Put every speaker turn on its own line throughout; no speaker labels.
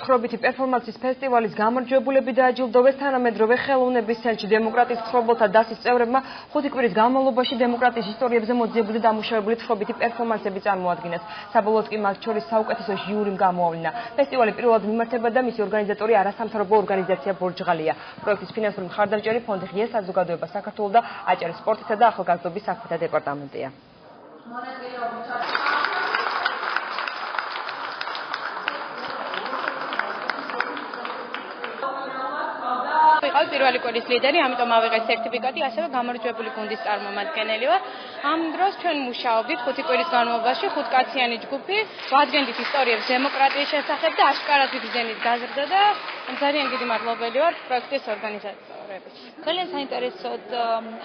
თხრობითი პერფორმანსის ფესტივალის გამარჯვებულები დააჯილდოვეს თანამედროვე ხელოვნების ცენტრში დემოკრატიის მცხოვრებელთა დასის წევრებმა 5 კვირის განმავლობაში დემოკრატიის ისტორიებზე მოძიებული და დამუშავებული თხრობითი პერფორმანსები წარმოადგინეს. საბოლოოდ კი მათ შორის საუკეთესო ჟიურიმ გამოავლინა. ფესტივალი პირველად მიმართება და მისი ორგანიზატორი არასამთავრობო ორგანიზაცია ბორჯღალია. პროექტის ფინანსური მხარდამჭერი ფონდი ღია საზოგადოება საქართველოს და აჭარის სპორტისა და ახალგაზრდობის საქმეთა დეპარტამენტია.
ვიყავ პირველი კვირის ლიდერი, ამიტომ ავიღე სერტიფიკატი, ასევე გამარჯვებული გუნდის წარმომადგენელი ვარ. ამ დროს ჩვენ მუშაობდით 5 კვირის განმავლობაში 5 კაციანი ჯგუფი, ვადგენდით ისტორიებს დემოკრატიის შესახებ და აშკარად ვიბრძენით გაზრდა და ძალიან დიდი მადლობელი ვარ პროექტის ორგანიზატორებს. ძალიან საინტერესოდ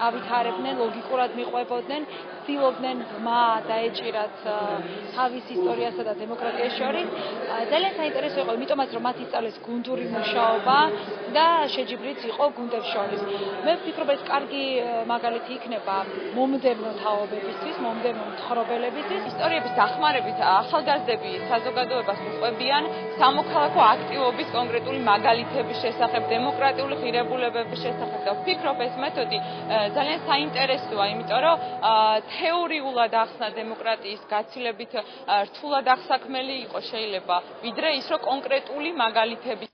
ავითარებდნენ, ლოგიკურად მიყვებოდნენ, ცდილობდნენ მა დაეჭირათ თავის ისტორიასა და დემოკრატიას შორის. ძალიან საინტერესო იყო, იმიტომაც რომ მათ ისწავლეს გუნდური მუშაობა და შეჯიბრიც იყო გუნდებს შორის. მე ვფიქრობ, ეს კარგი მაგალითი იქნება მომდევნო თაობებისთვის, მომდევნო მთხრობელებისთვის.
ისტორიების დახმარებით ახალგაზრდები საზოგადოებას უყვებიან სამოქალაქო აქტივობის კონკრეტული მაგალითების შესახებ, დემოკრატიული ღირებულებების შესახებ და ვფიქრობ, ეს მეთოდი ძალიან საინტერესოა, იმიტომ რომ თეორიულად ახსნა დემოკრატიის გაცილებით რთულად აღსაქმელი იყო შეიძლება, ვიდრე ის, რომ კონკრეტული მაგალითები